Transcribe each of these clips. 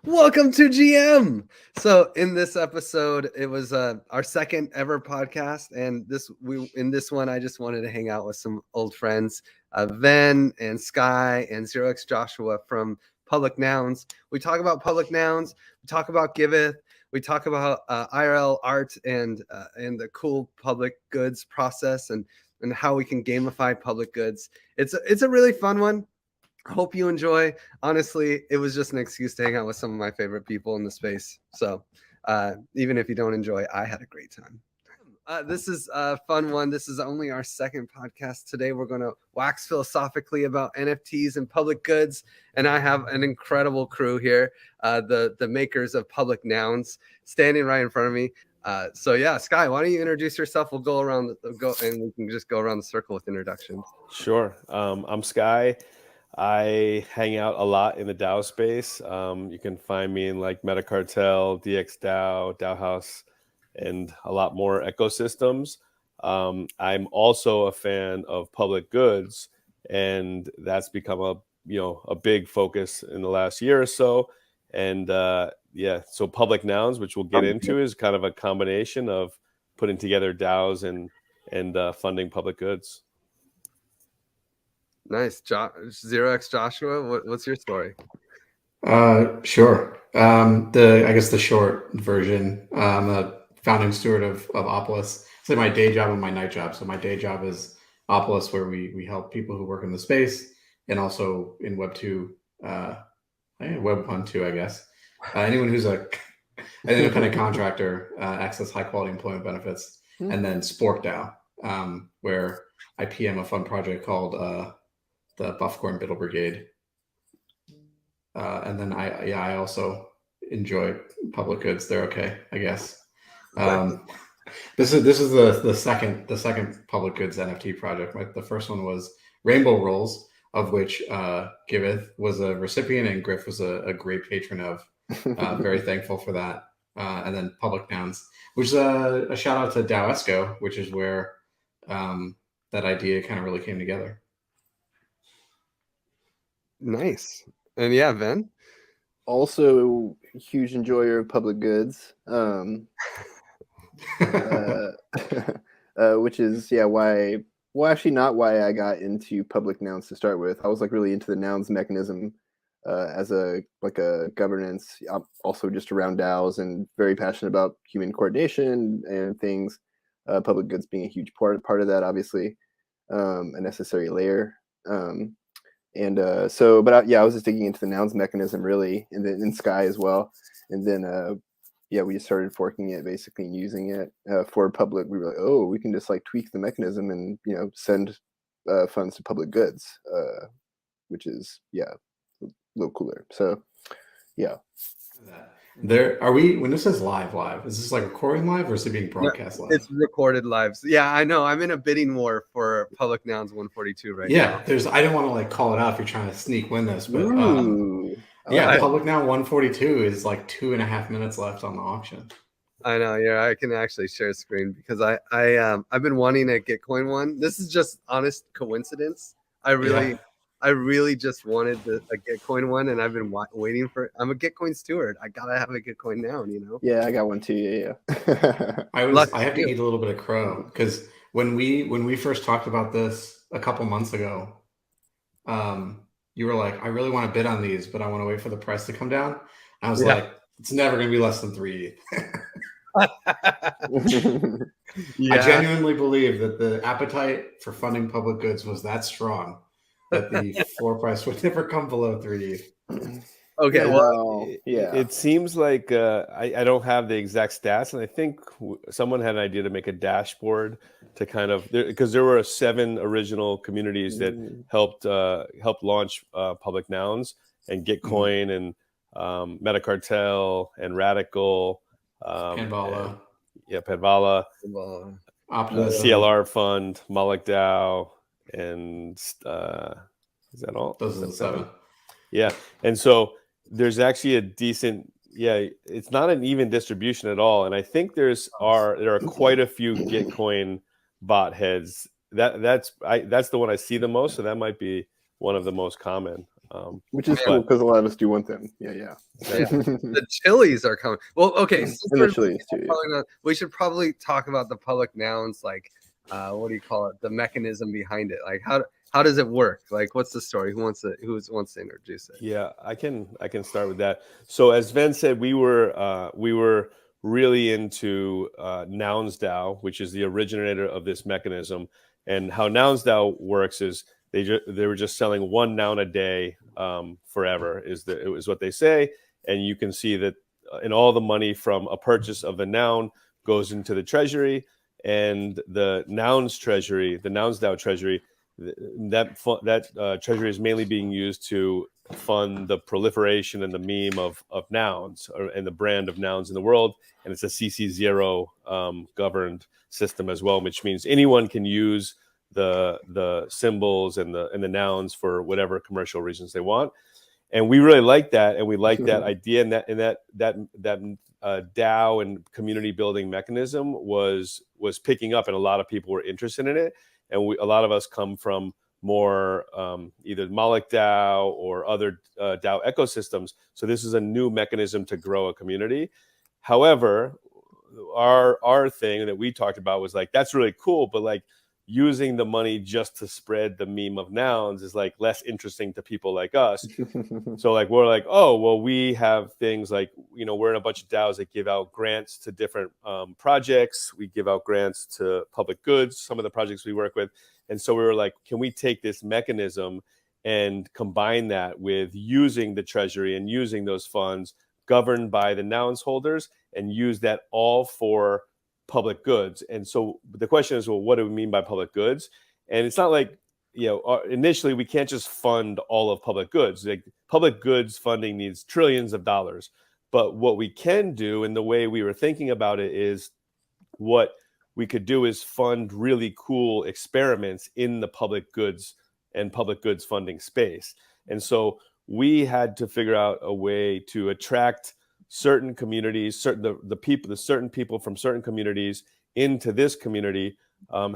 Welcome to GM. So in this episode, it was our second ever podcast, and in this one, I just wanted to hang out with some old friends, Ven and Sky and 0x Joshua from Public Nouns. We talk about Public Nouns. We talk about Giveth. We talk about IRL art and the cool public goods process and how we can gamify public goods. It's a really fun one. Hope you enjoy. Honestly, it was just an excuse to hang out with some of my favorite people in the space. So even if you don't enjoy, I had a great time. This is a fun one. This is only our second podcast. Today we're going to wax philosophically about NFTs and public goods. And I have an incredible crew here, the makers of Public Nouns, standing right in front of me. So yeah, Sky, why don't you introduce yourself? We'll go around and we can just go around the circle with introductions. Sure. I'm Sky. I hang out a lot in the DAO space. You can find me in like Metacartel, DXDAO, DAO House, and a lot more ecosystems. I'm also a fan of public goods, and that's become a big focus in the last year or so. And so Public Nouns, which we'll get into, is kind of a combination of putting together DAOs and funding public goods. Nice. 0x Joshua, what's your story? Sure. I guess the short version, I'm a founding steward of Opolis. It's like my day job and my night job. So my day job is Opolis, where we help people who work in the space, and also in Web 2, Web 1 too, I guess. Anyone who's an independent contractor access high quality employment benefits. And then Spork DAO, where I PM a fun project called the Buffcorn Biddle Brigade. And then I also enjoy public goods. They're okay, I guess. This is the second public goods NFT project. The first one was Rainbow Rolls, of which Giveth was a recipient and Griff was a great patron of. Very thankful for that. And then Public Nouns, which is a shout out to DAO Esco, which is where that idea kind of really came together. Nice. And yeah, Ven? Also a huge enjoyer of public goods, which is actually not why I got into Public Nouns to start with. I was like really into the nouns mechanism as a governance. I'm also just around DAOs and very passionate about human coordination and things. Public goods being a huge part of that, obviously, a necessary layer. I was just digging into the nouns mechanism really, and then in Sky as well. And then, we just started forking it basically and using it for public. We were like, oh, we can just like tweak the mechanism and, send funds to public goods, which is, a little cooler. So, yeah. When this says live, is this like recording live or is it being broadcast live? It's recorded live. Yeah, I know. I'm in a bidding war for Public Nouns 142 right now. I didn't want to like call it out if you're trying to sneak win this, but Public Now 142 is like 2.5 minutes left on the auction. I know. Yeah, I can actually share screen because I've been wanting a Gitcoin one. This is just honest coincidence. I really just wanted a Gitcoin one, and I've been waiting for it. I'm a Gitcoin steward. I gotta have a Gitcoin now, Yeah, I got one too. Yeah. I have to eat a little bit of crow because when we first talked about this a couple months ago, you were like, I really want to bid on these, but I want to wait for the price to come down. I was like, it's never going to be less than 3 ETH. I genuinely believe that the appetite for funding public goods was that strong that the floor price would never come below 3 ETH. Okay, it seems like I don't have the exact stats, and I think someone had an idea to make a dashboard to kind of, because there were 7 original communities that helped launch Public Nouns and Gitcoin and Metacartel and Radical, Panvala, Panvala, CLR Fund, Moloch DAO, and is that all? Those are the 7. Yeah, and so there's actually a decent, it's not an even distribution at all, and I think there are quite a few Gitcoin bot heads. That's the one I see the most, so that might be one of the most common. Which is but- cool because a lot of us do want them. Yeah. Yeah. The chilies are coming. Well, okay. Since And we're the chilies too. Yeah. we should probably talk about the public nouns, like what do you call it? The mechanism behind it. Like how does it work? Like what's the story? Who wants to introduce it? Yeah, I can start with that. So as Ven said, we were really into Nouns DAO, which is the originator of this mechanism. And how Nouns DAO works is they were just selling one noun a day forever it was what they say. And you can see that and all the money from a purchase of a noun goes into the treasury, and the Nouns treasury, the Nouns DAO treasury, that treasury is mainly being used to fund the proliferation and the meme of nouns and the brand of nouns in the world. And it's a CC0 governed system as well, which means anyone can use the symbols and the nouns for whatever commercial reasons they want. And we really like that, and we like that idea, and that DAO and community building mechanism was picking up, and a lot of people were interested in it. And a lot of us come from more either Moloch DAO or other DAO ecosystems. So this is a new mechanism to grow a community. However, our thing that we talked about was like, that's really cool, but like using the money just to spread the meme of nouns is like less interesting to people like us. So like we're like, oh, well, we have things like, we're in a bunch of DAOs that give out grants to different projects. We give out grants to public goods, some of the projects we work with. And so we were like, can we take this mechanism and combine that with using the treasury and using those funds governed by the nouns holders and use that all for public goods? And so the question is, well, what do we mean by public goods? And it's not like, initially we can't just fund all of public goods. Like public goods funding needs trillions of dollars. But what we can do, and the way we were thinking about it, is what we could do is fund really cool experiments in the public goods and public goods funding space. And so we had to figure out a way to attract certain communities, certain people from certain communities into this community,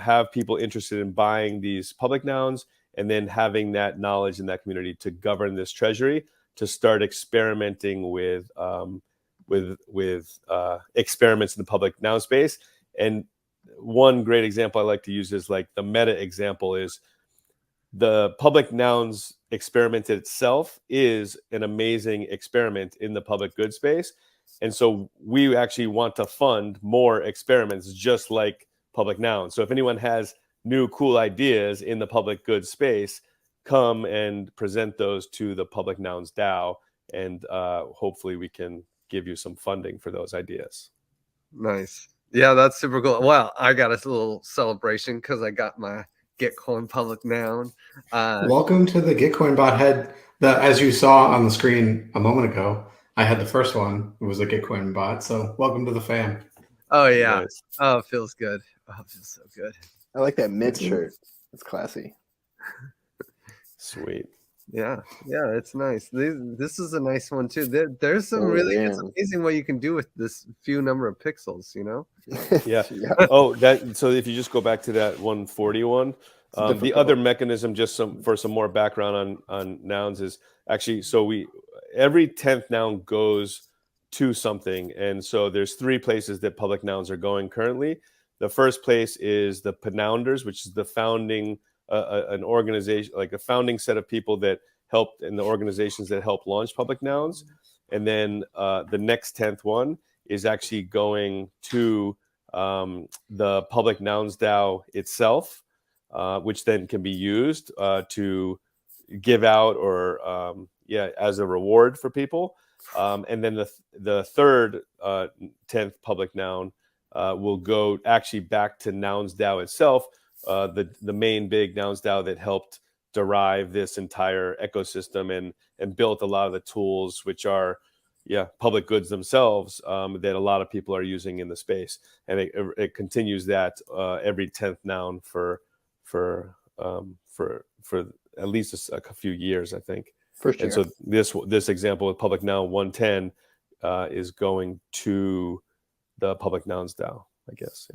have people interested in buying these public nouns, and then having that knowledge in that community to govern this treasury, to start experimenting with experiments in the public noun space. And one great example I like to use is like the meta example is the public nouns experiment itself is an amazing experiment in the public good space. And so we actually want to fund more experiments just like public nouns. So if anyone has new cool ideas in the public good space, come and present those to the Public Nouns DAO, and hopefully we can give you some funding for those ideas. Nice. Yeah, that's super cool. Well, I got a little celebration because I got my Gitcoin public noun. Welcome to the Gitcoin bot head. As you saw on the screen a moment ago, I had the first one. It was a Gitcoin bot. So welcome to the fam. Oh yeah. Nice. Oh, it feels good. Oh, it feels so good. I like that mint shirt. It's classy. Sweet. Yeah, it's nice. This is a nice one too. There's some it's amazing what you can do with this few number of pixels, Yeah. Oh, so if you just go back to that 141, the other mechanism, just for some more background on nouns, is actually, so every 10th noun goes to something. And so there's 3 places that public nouns are going currently. The first place is the Panounders, which is the founding an organization, like a founding set of people that helped, and the organizations that help launch public nouns. And then the next 10th one is actually going to the Public Nouns DAO itself, which then can be used to give out or as a reward for people. And then the third 10th public noun will go actually back to Nouns DAO itself, the main big Nouns DAO that helped derive this entire ecosystem and built a lot of the tools, which are public goods themselves, that a lot of people are using in the space. And it continues that every 10th noun for at least a few years, I think. For sure. And so this example with Public Noun 110 is going to the Public Nouns DAO, I guess.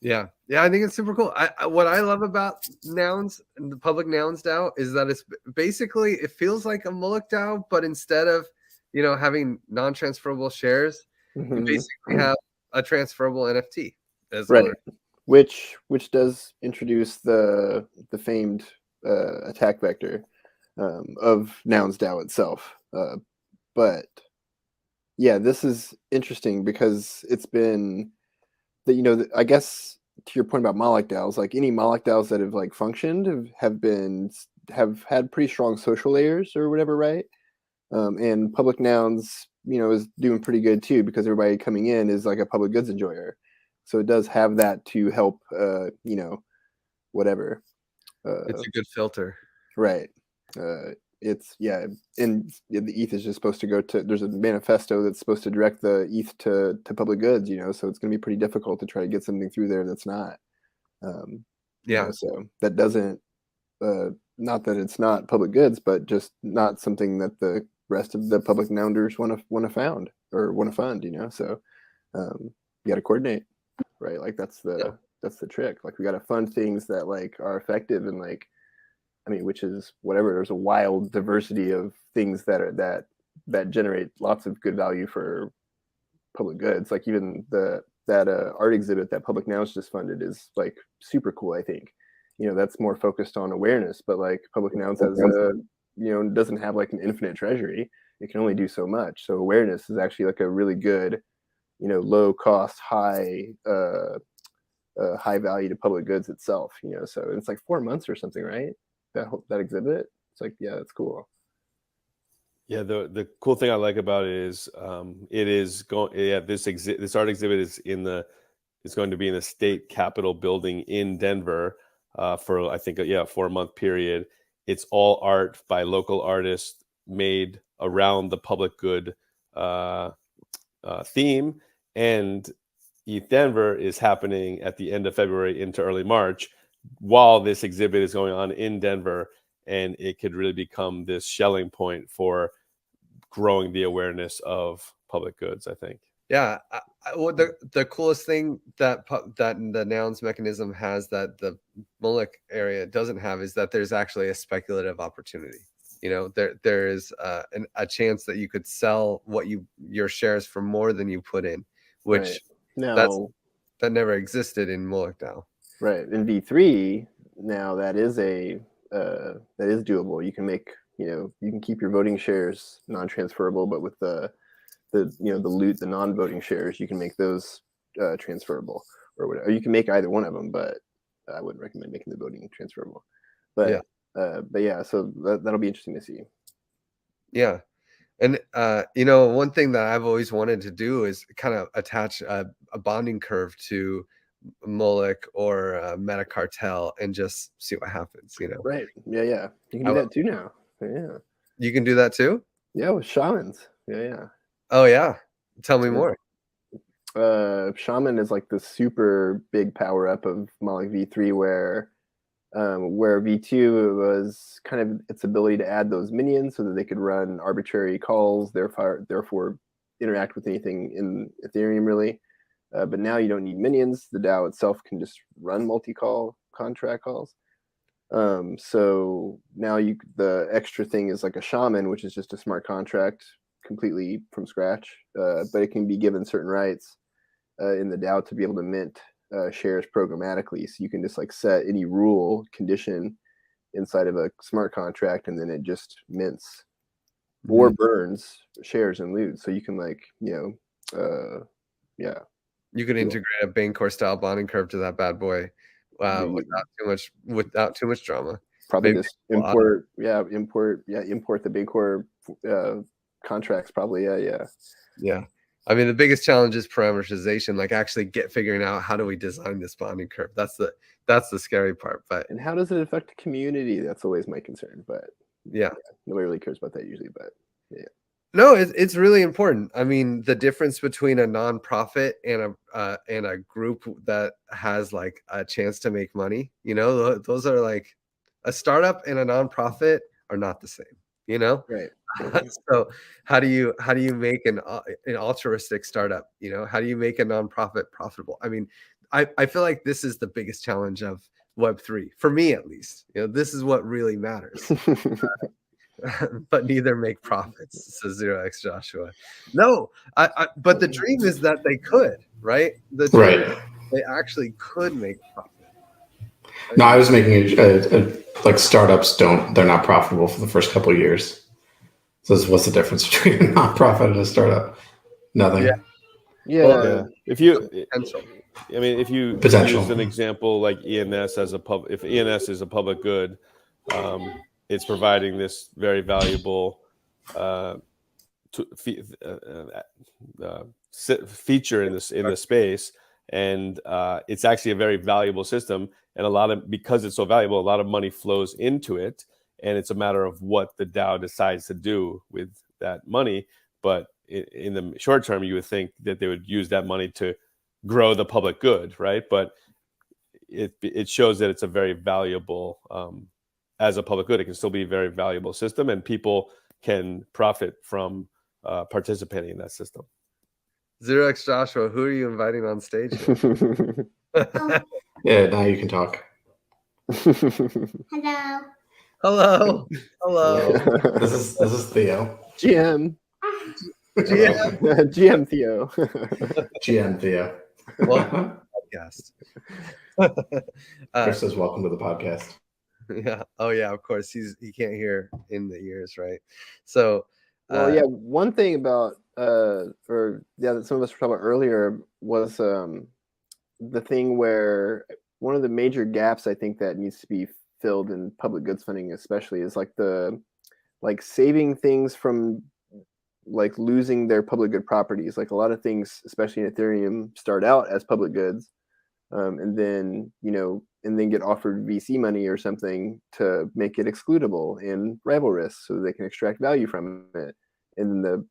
Yeah, I think it's super cool. What I love about nouns and the public nouns DAO is that it's basically, it feels like a Moloch DAO, but instead of having non-transferable shares, you basically have a transferable NFT as Right. owner. Which does introduce the famed attack vector of Nouns DAO itself. But yeah, this is interesting because it's been that I guess to your point about Moloch DAOs, like any Moloch DAOs that have like functioned have had pretty strong social layers or whatever, right? And Public Nouns, is doing pretty good too because everybody coming in is like a public goods enjoyer. So it does have that to help, whatever. It's a good filter. Right. It's and the ETH is just supposed to go to. There's a manifesto that's supposed to direct the ETH to public goods. So it's going to be pretty difficult to try to get something through there that's not. So that doesn't. Not that it's not public goods, but just not something that the rest of the public nounders want to found or want to fund. So you got to coordinate. Right, like that's the trick. Like we got to fund things that like are effective and like, which is whatever. There's a wild diversity of things that are that generate lots of good value for public goods. Like even that art exhibit that Public Nouns just funded is like super cool. I think, that's more focused on awareness, but like Public Nouns has doesn't have like an infinite treasury. It can only do so much. So awareness is actually like a really good, low cost, high value to public goods itself. So it's like 4 months or something, right? That exhibit. It's like, yeah, that's cool. Yeah, the cool thing I like about it is it is going. Yeah, this art exhibit is going to be in the state capitol building in Denver for I think a 4-month period. It's all art by local artists made around the public good theme, and ETH Denver is happening at the end of February into early March while this exhibit is going on in Denver, and it could really become this shelling point for growing the awareness of public goods, I think. Yeah, well, the coolest thing that the nouns mechanism has that the Moloch area doesn't have is that there's actually a speculative opportunity. There is a chance that you could sell your shares for more than you put in, which that never existed in Moloch DAO. Right. In V3 now that is doable. You can make you can keep your voting shares non-transferable, but with the loot, the non-voting shares, you can make those transferable or whatever. You can make either one of them, but I wouldn't recommend making the voting transferable. But yeah, so that'll be interesting to see. Yeah. And one thing that I've always wanted to do is kind of attach a bonding curve to Moloch or Metacartel and just see what happens. Right. Yeah. You can do that too now. Yeah. You can do that too. Yeah, with shamans. Yeah. Oh yeah. Tell me more. Shaman is like the super big power up of Moloch V3, where V2 was kind of its ability to add those minions so that they could run arbitrary calls, therefore interact with anything in Ethereum really. But now you don't need minions. The DAO itself can just run multi-call contract calls. So now the extra thing is like a shaman, which is just a smart contract completely from scratch, but it can be given certain rights in the DAO to be able to mint shares programmatically. So you can just like set any rule condition inside of a smart contract, and then it just mints or burns shares and loot. So you can you can integrate a Bancor style bonding curve to that bad boy without too much drama. Probably just import the Bancor contracts. Probably yeah. I mean, the biggest challenge is parameterization, like actually figuring out how do we design this bonding curve. That's the scary part. And how does it affect the community? That's always my concern. But yeah, nobody really cares about that usually. But yeah. No, it's really important. I mean, the difference between a nonprofit and a group that has like a chance to make money, those are like a startup and a nonprofit are not the same, Right. So how do you make an altruistic startup? How do you make a nonprofit profitable? I mean, I feel like this is the biggest challenge of Web3 for me, at least. This is what really matters. But neither make profits, says 0x Joshua. No, but the dream is that they could, right? The dream is they actually could make profit. No, I was making like startups they're not profitable for the first couple of years. So what's the difference between a nonprofit and a startup? Nothing. Yeah. Well, if you Potential. use an example like ENS if ENS is a public good, it's providing this very valuable feature in this space, and it's actually a very valuable system. And because it's so valuable, a lot of money flows into it, and it's a matter of what the DAO decides to do with that money. But in the short term, you would think that they would use that money to grow the public good, right? But it shows that it's a very valuable, as a public good, it can still be a very valuable system, and people can profit from participating in that system. 0x Joshua, who are you inviting on stage? Yeah, now you can talk. Hello. This is Theo. GM. GM. GM Theo. GM Theo. Welcome to the podcast. Griff says, "Welcome to the podcast." Yeah. Oh yeah. Of course, he can't hear in the ears, right? So. Well, yeah. One thing about that some of us were talking about earlier was the thing where one of the major gaps I think that needs to be filled in public goods funding, especially, is like saving things from like losing their public good properties. Like a lot of things, especially in Ethereum, start out as public goods, and then get offered VC money or something to make it excludable in rival risks so they can extract value from it. And then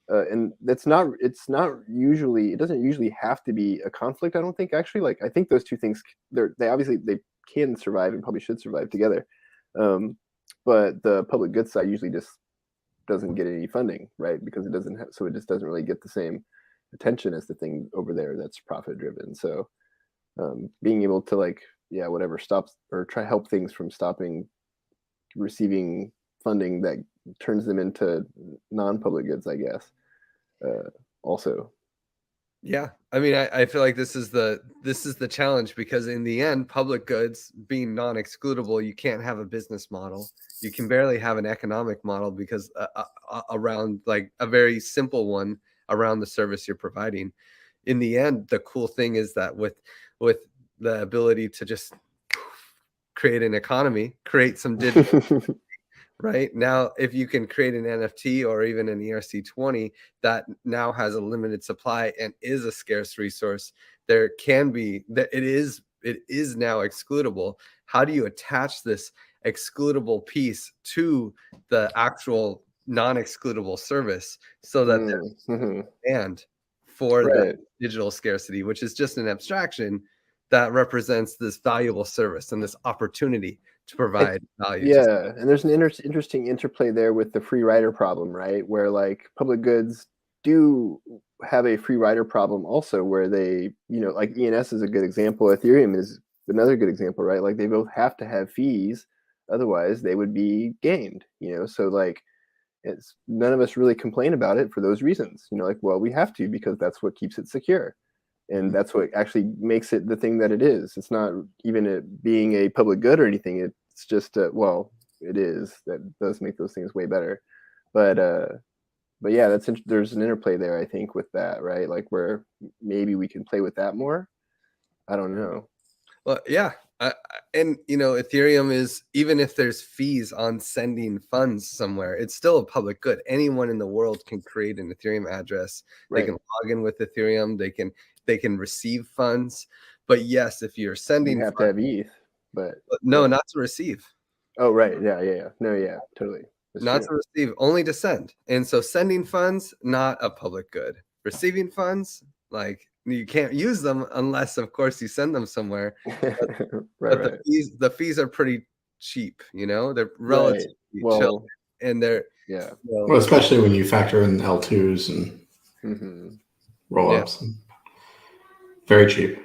and it doesn't usually have to be a conflict, I don't think, actually. Like I think those two things, they obviously can survive and probably should survive together. But the public goods side usually just doesn't get any funding, right? Because it just doesn't really get the same attention as the thing over there that's profit driven. So being able to stops or try help things from stopping receiving funding that turns them into non-public goods, I guess. Also. Yeah, I mean, I feel like this is the challenge, because in the end, public goods being non-excludable, you can't have a business model. You can barely have an economic model, because around like a very simple one around the service you're providing. In the end, the cool thing is that with the ability to just create an economy, create some digital right now, if you can create an NFT or even an ERC20 that now has a limited supply and is a scarce resource, there can be that it is now excludable. How do you attach this excludable piece to the actual non-excludable service so that there's demand for the digital scarcity, which is just an abstraction that represents this valuable service and this opportunity to provide value. Yeah, and there's an interesting interplay there with the free rider problem, right? Where like public goods do have a free rider problem also, where they, like ENS is a good example. Ethereum is another good example, right? Like they both have to have fees, otherwise they would be gamed, So like none of us really complain about it for those reasons, well, we have to, because that's what keeps it secure. And that's what actually makes it the thing that it is. It's not even it being a public good or anything. It's just, it is. That does make those things way better. But yeah, there's an interplay there, I think, with that, right? Like where maybe we can play with that more. I don't know. Well, yeah. And, Ethereum is, even if there's fees on sending funds somewhere, it's still a public good. Anyone in the world can create an Ethereum address. Right. They can log in with Ethereum. They can receive funds. But yes, if you're sending, you have to have ETH, but no, not to receive. Oh, right. Yeah. No, yeah, totally. That's not true. To receive, only to send. And so sending funds, not a public good. Receiving funds, like you can't use them unless, of course, you send them somewhere. But the fees are pretty cheap, they're relatively chill, and they're well, especially when you factor in L2s and roll-ups. Very cheap.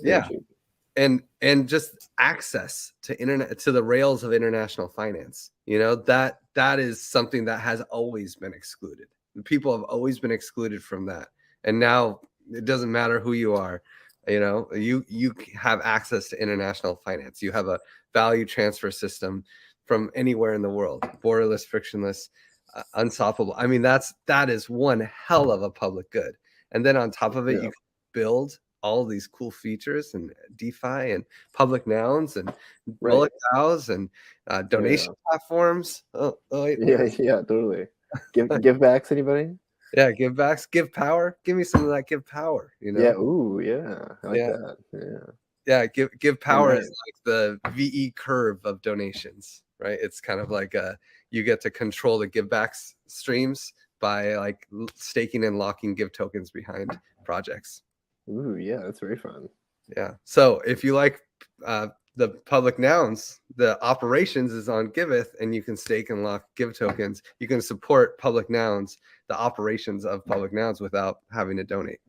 Yeah. Very cheap. And just access to internet, to the rails of international finance. That is something that has always been excluded. People have always been excluded from that, and now it doesn't matter who you are. You have access to international finance. You have a value transfer system from anywhere in the world, borderless, frictionless, unstoppable. I mean, that is one hell of a public good. And then on top of it, you can build all these cool features and DeFi and public nouns and bullet DAOs and donation platforms. Yeah, totally. Give backs, anybody? Yeah, give backs, give power. Give me some of that give power. Yeah, ooh, yeah. I like that. Yeah, give power is like the VE curve of donations, right? It's kind of like you get to control the give backs streams by like staking and locking give tokens behind projects. Ooh, yeah, that's very fun. Yeah. So if you like the public nouns, the operations is on Giveth, and you can stake and lock give tokens. You can support public nouns, the operations of public nouns, without having to donate.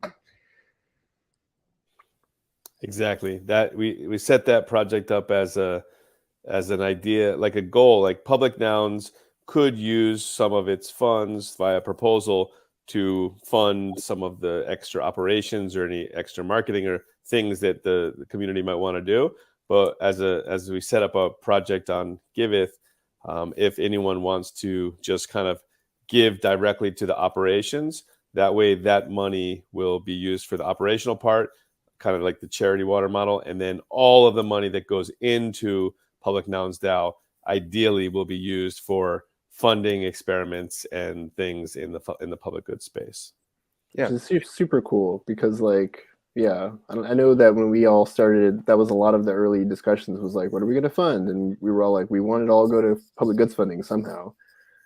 Exactly. That we set that project up as an idea, like a goal. Like public nouns could use some of its funds via proposal to fund some of the extra operations or any extra marketing or things that the community might want to do. But as we set up a project on Giveth, if anyone wants to just kind of give directly to the operations, that way that money will be used for the operational part, kind of like the charity water model, and then all of the money that goes into Public Nouns DAO ideally will be used for funding experiments and things in the public good space. Yeah, it's super cool because I know that when we all started, that was a lot of the early discussions was like, what are we going to fund? And we were all like, we want it all go to public goods funding somehow.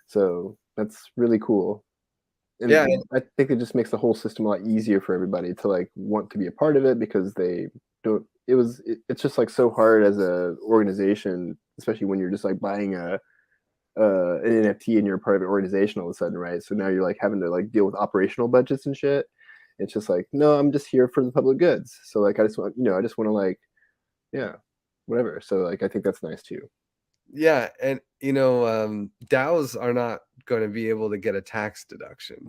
So that's really cool. And I think it just makes the whole system a lot easier for everybody to like want to be a part of it, because they don't. It's just like so hard as a organization, especially when you're just like buying an NFT and you're a part of an organization all of a sudden, right? So now you're like having to like deal with operational budgets and shit. It's just like, no, I'm just here for the public goods. So like, I just want to like, whatever. So like, I think that's nice too. Yeah, and DAOs are not going to be able to get a tax deduction.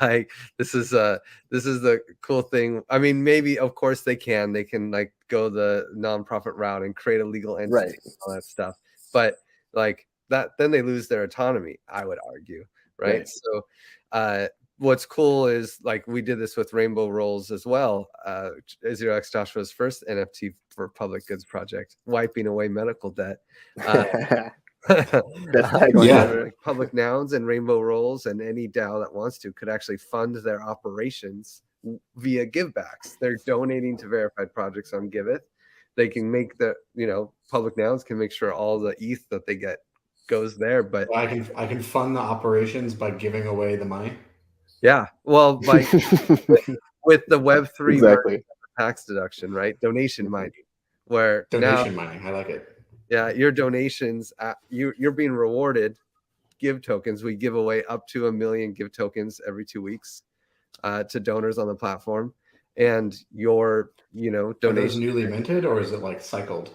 Like this is the cool thing. I mean, maybe of course they can like go the nonprofit route and create a legal entity, right, and all that stuff. But like that, then they lose their autonomy, I would argue, right? So what's cool is like we did this with Rainbow Rolls as well. 0x Joshua's first NFT for public goods project, wiping away medical debt. Public Nouns and Rainbow Rolls and any DAO that wants to could actually fund their operations via givebacks. They're donating to verified projects on Giveth. They can make Public Nouns can make sure all the ETH that they get goes there. But I can fund the operations by giving away the money. Yeah, well, with the Web3 tax deduction, right? Donation mining, where donation mining, I like it. Yeah, your donations, you're being rewarded give tokens. We give away up to 1 million give tokens every 2 weeks to donors on the platform, and your donation. Are those newly minted, or is it like cycled?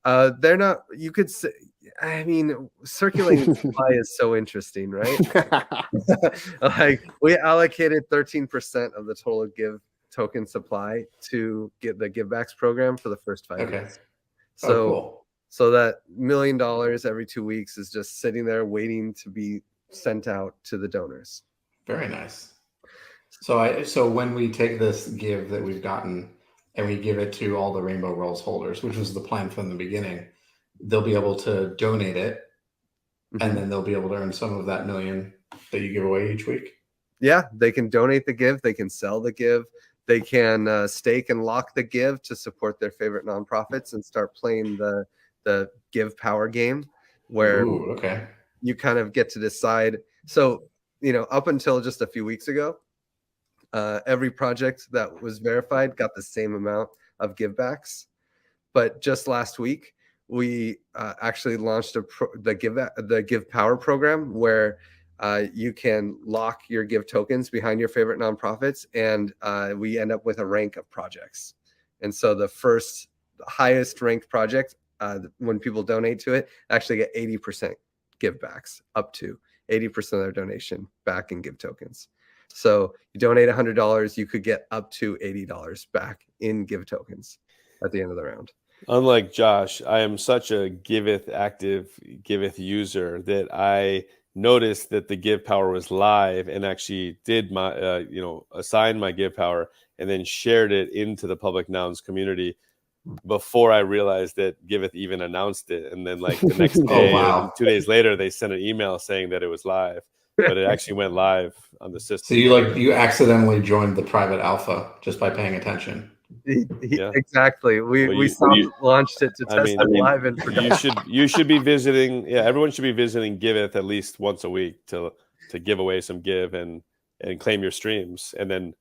They're not. You could say. I mean, circulating supply is so interesting, right? Like we allocated 13% of the total give token supply to get the givebacks program for the first 5 years. So, cool. So that $1 million every 2 weeks is just sitting there waiting to be sent out to the donors. Very nice. So when we take this give that we've gotten and we give it to all the Rainbow Rolls holders, which was the plan from the beginning, they'll be able to donate it, and then they'll be able to earn some of that $1 million that you give away each week. Yeah, they can donate the give, they can sell the give, they can stake and lock the give to support their favorite nonprofits and start playing the give power game, where you kind of get to decide. So, up until just a few weeks ago, every project that was verified got the same amount of givebacks. But just last week, we actually launched the give power program, where you can lock your Give tokens behind your favorite nonprofits, and we end up with a rank of projects. And so the highest ranked project, when people donate to it, actually get 80% give backs, up to 80% of their donation back in Give tokens. So you donate $100, you could get up to $80 back in Give tokens at the end of the round. Unlike Josh, I am such a active Giveth user that I noticed that the Give Power was live and actually did my, assign my Give Power and then shared it into the Public Nouns community before I realized that Giveth even announced it. And then like the next day or 2 days later, they sent an email saying that it was live, but it actually went live on the system. So you accidentally joined the private alpha just by paying attention. Yeah. Exactly. We launched it to test it live in production. You should be visiting. Yeah, everyone should be visiting Giveth at least once a week to give away some Give and claim your streams, and then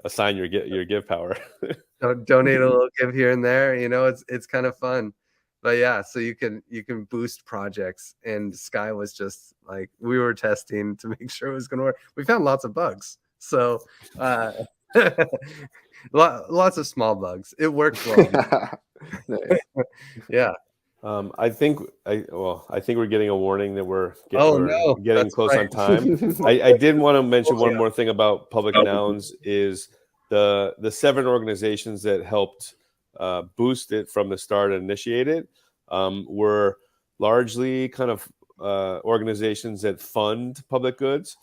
assign your Give Power. Donate a little Give here and there. It's kind of fun. But yeah, so you can boost projects, and Sky was just like, we were testing to make sure it was going to work. We found lots of bugs. So lots of small bugs. It worked well. Yeah. I think we're getting a warning that we're getting close on time. I did want to mention one more thing about Public Nouns is the 7 organizations that helped boost it from the start and initiate it were largely kind of organizations that fund public goods.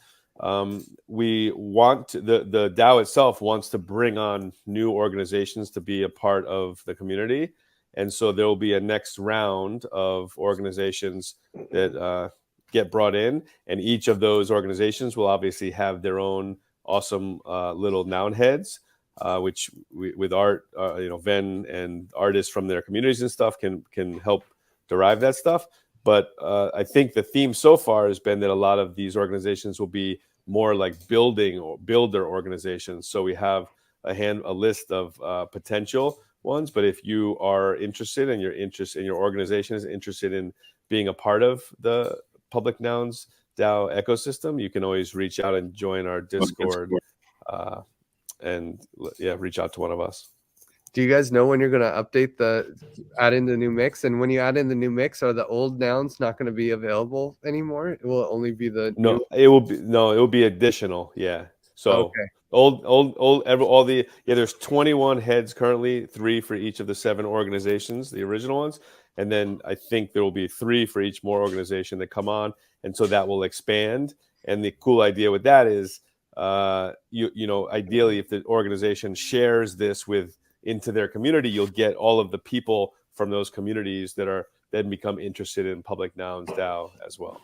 We want the DAO itself wants to bring on new organizations to be a part of the community. And so there will be a next round of organizations that get brought in, and each of those organizations will obviously have their own awesome little noun heads, which with art, Ven and artists from their communities and stuff can help derive that stuff. But I think the theme so far has been that a lot of these organizations will be more like builder organizations. So we have a list of potential ones, but if you are interested and your organization is interested in being a part of the Public Nouns DAO ecosystem, you can always reach out and join our Discord and reach out to one of us. Do you guys know when you're going to update add in the new mix? And when you add in the new mix, are the old nouns not going to be available anymore? It will only be it will be additional. Yeah. So okay. There's 21 heads currently, 3 for each of the 7 organizations, the original ones. And then I think there will be 3 for each more organization that come on. And so that will expand. And the cool idea with that is, ideally, if the organization shares this into their community, you'll get all of the people from those communities that then become interested in Public Nouns DAO as well.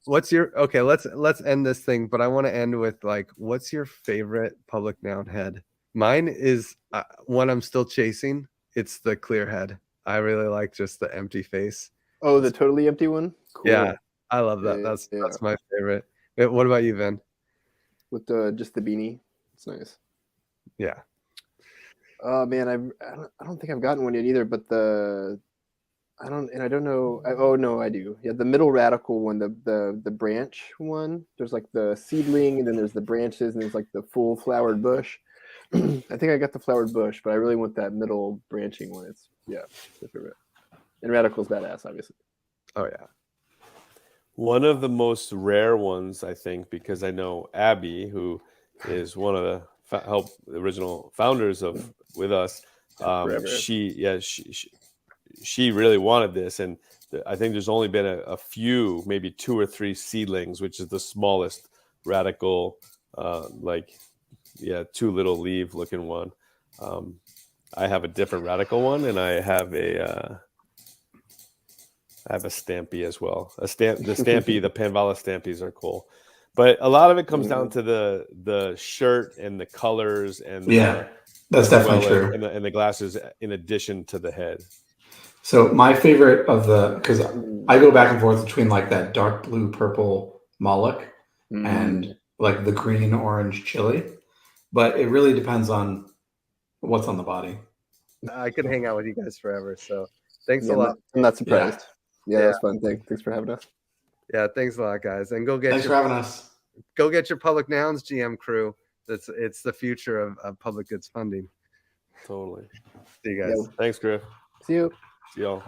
Let's end this thing, but I want to end with what's your favorite public noun head? Mine is one I'm still chasing. It's the clear head. I really like just the empty face. Oh, the totally empty one? Cool. Yeah, I love that. That's my favorite. What about you, Ven? With just the beanie. It's nice. Yeah. Oh man, I don't think I've gotten one yet either, but I don't know. Oh no, I do. Yeah, the middle radical one, the branch one. There's like the seedling, and then there's the branches, and there's like the full flowered bush. I think I got the flowered bush, but I really want that middle branching one. It's my favorite. And radical's badass, obviously. Oh yeah. One of the most rare ones, I think, because I know Abby, who is one of the original founders with us. She really wanted this, and I think there's only been a few, maybe 2 or 3 seedlings, which is the smallest radical, 2 little leaf looking one. I have a different radical one, and I have a Stampy as well. The Stampy, the Panvala Stampies are cool. But a lot of it comes down to the shirt and the colors and that's definitely true. And the glasses in addition to the head. So my favorite because I go back and forth between like that dark blue purple Moloch and like the green orange chili, but it really depends on what's on the body. I could hang out with you guys forever. So thanks a lot. I'm not surprised. Yeah, that's fun. Thanks for having us. Yeah, thanks a lot, guys, and go get Thanks for having us. go get your Public Nouns GM crew. It's the future of public goods funding. Totally. See you guys. Thanks, Griff. See you. See y'all.